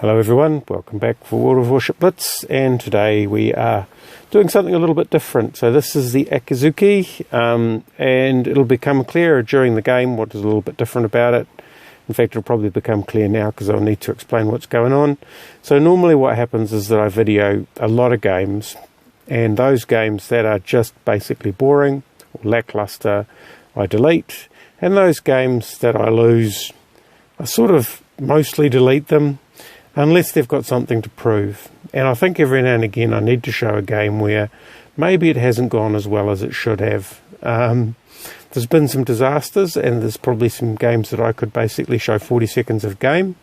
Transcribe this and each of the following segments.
Hello everyone, welcome back for World of Warship Blitz, and today we are doing something a little bit different. So this is the Akizuki, and it'll become clearer during the game what is a little bit different about it. In fact, it'll probably become clear now because I'll need to explain what's going on. So normally what happens is that I video a lot of games, and those games that are just basically boring or lackluster I delete, and those games that I lose I sort of mostly delete them unless they've got something to prove. And I think every now and again I need to show a game where maybe it hasn't gone as well as it should have. There's been some disasters, and there's probably some games that I could basically show 40 seconds of game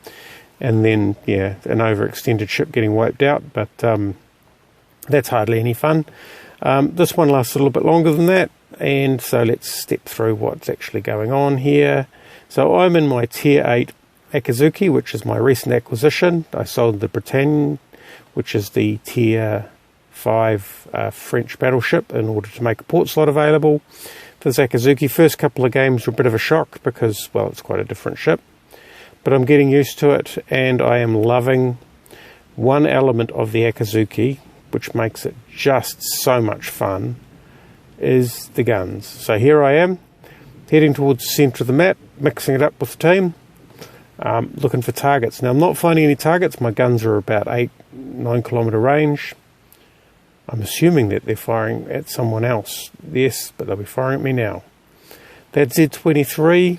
and then, yeah, an overextended ship getting wiped out, but that's hardly any fun. This one lasts a little bit longer than that, and so let's step through what's actually going on here. So I'm in my Tier 8 Akizuki, which is my recent acquisition. I sold the Bretagne, which is the Tier 5 French battleship, in order to make a port slot available for this Akizuki. First couple of games were a bit of a shock because, well, it's quite a different ship. But I'm getting used to it, and I am loving one element of the Akizuki, which makes it just so much fun, is the guns. So here I am, heading towards the centre of the map, mixing it up with the team. Looking for targets. Now I'm not finding any targets. My guns are about 8-9 kilometre range. I'm assuming that they're firing at someone else. Yes, but they'll be firing at me now. That Z-23,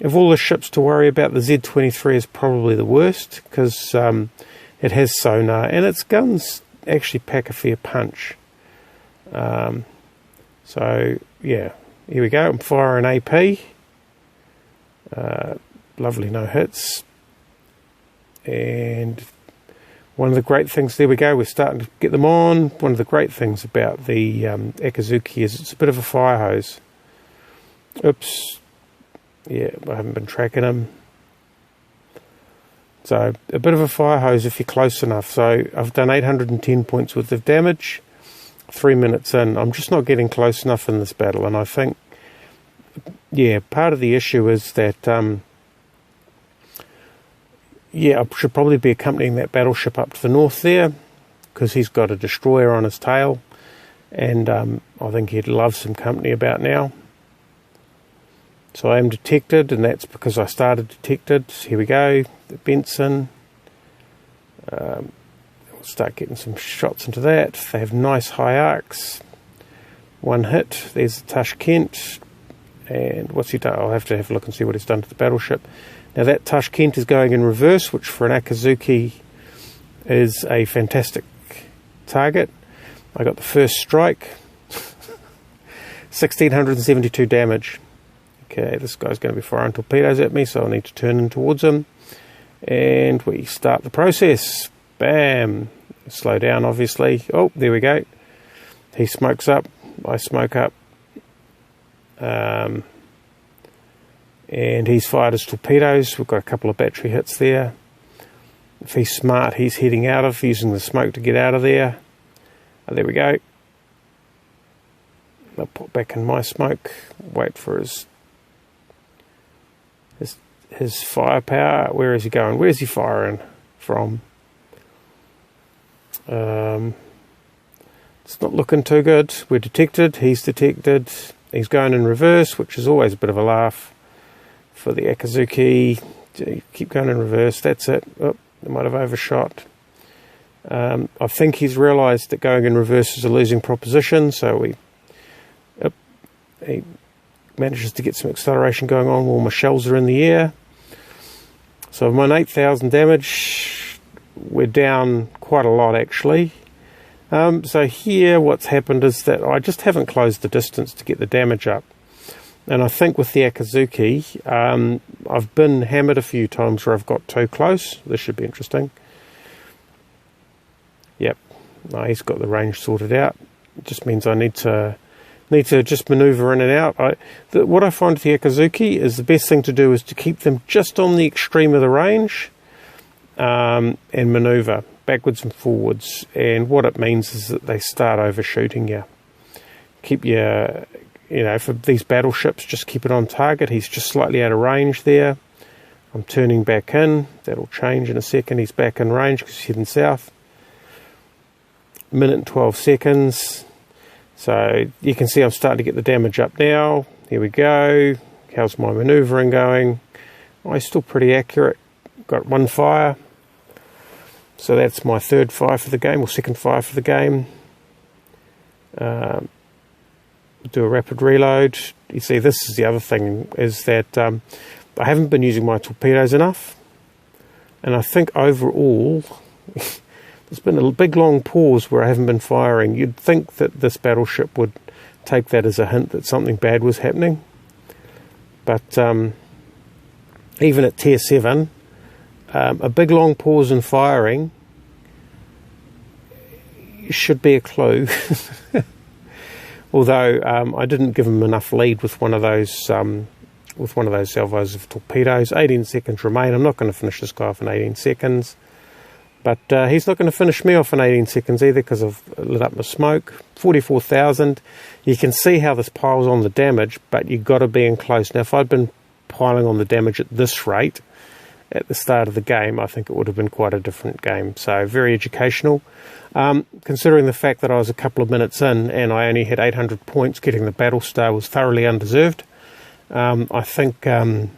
of all the ships to worry about, the Z-23 is probably the worst because it has sonar and its guns actually pack a fair punch. So yeah, here we go. I'm firing AP. Lovely, no hits. And one of the great things, there we go, we're starting to get them on. One of the great things about the Akizuki is it's a bit of a fire hose. Oops. Yeah, I haven't been tracking them. So a bit of a fire hose if you're close enough. So I've done 810 points worth of damage, 3 minutes in. I'm just not getting close enough in this battle, and I think, yeah, part of the issue is that yeah, I should probably be accompanying that battleship up to the north there, because he's got a destroyer on his tail, and I think he'd love some company about now. So I am detected, and that's because I started detected. Here we go, the Benson. We'll start getting some shots into that. They have nice high arcs. One hit. There's the Tashkent. And what's he done? I'll have to have a look and see what he's done to the battleship. Now that Tashkent is going in reverse, which for an Akizuki is a fantastic target. I got the first strike. 1672 damage. Okay, this guy's going to be firing torpedoes at me, so I need to turn in towards him. And we start the process. Bam! Slow down, obviously. Oh, there we go. He smokes up. I smoke up. And he's fired his torpedoes. We've got a couple of battery hits there. If he's smart, he's heading out of, using the smoke to get out of there. Oh, there we go. I'll put back in my smoke. Wait for his firepower. Where is he going? Where's he firing from? It's not looking too good. We're detected. He's detected. He's going in reverse, which is always a bit of a laugh for the Akizuki. Keep going in reverse. That's it. Oh, they might have overshot. I think he's realised that going in reverse is a losing proposition, so he manages to get some acceleration going on while my shells are in the air. So I'm on 8,000 damage. We're down quite a lot, actually. So here what's happened is that I just haven't closed the distance to get the damage up. And I think with the Akizuki, I've been hammered a few times where I've got too close. This should be interesting. Yep, no, he's got the range sorted out. It just means I need to just manoeuvre in and out. What I find with the Akizuki is the best thing to do is to keep them just on the extreme of the range and manoeuvre backwards and forwards. And what it means is that they start overshooting you. Keep your... You know, for these battleships, just keep it on target. He's just slightly out of range there. I'm turning back in. That'll change in a second. He's back in range because he's heading south. Minute and 12 seconds. So you can see I'm starting to get the damage up now. Here we go. How's my manoeuvring going? Oh, he's still pretty accurate. Got one fire. So that's my third fire for the game, or second fire for the game. Do a rapid reload. You see, this is the other thing, is that I haven't been using my torpedoes enough. And I think overall, there's been a big long pause where I haven't been firing. You'd think that this battleship would take that as a hint that something bad was happening. But even at tier 7, a big long pause in firing should be a clue. Although I didn't give him enough lead with one of those salvos of torpedoes. 18 seconds remain. I'm not going to finish this guy off in 18 seconds. But he's not going to finish me off in 18 seconds either, because I've lit up my smoke. 44,000. You can see how this piles on the damage, but you've got to be in close. Now, if I'd been piling on the damage at this rate at the start of the game, I think it would have been quite a different game. So, very educational. Considering the fact that I was a couple of minutes in and I only had 800 points, getting the battle star was thoroughly undeserved. I think in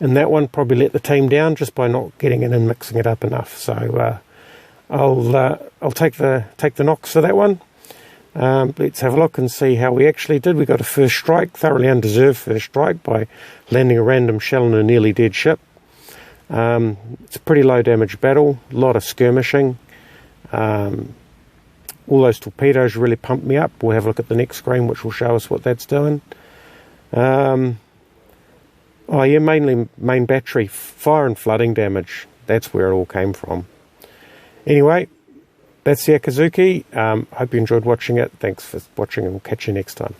that one, probably let the team down just by not getting in and mixing it up enough. So I'll take the knocks for that one. Let's have a look and see how we actually did. We got a first strike, thoroughly undeserved first strike, by landing a random shell on a nearly dead ship. It's a pretty low damage battle, a lot of skirmishing. All those torpedoes really pumped me up. We'll have a look at the next screen, which will show us what that's doing. Oh yeah, mainly main battery, fire and flooding damage. That's where it all came from. Anyway, that's the Akizuki. Hope you enjoyed watching it. Thanks for watching, and we'll catch you next time.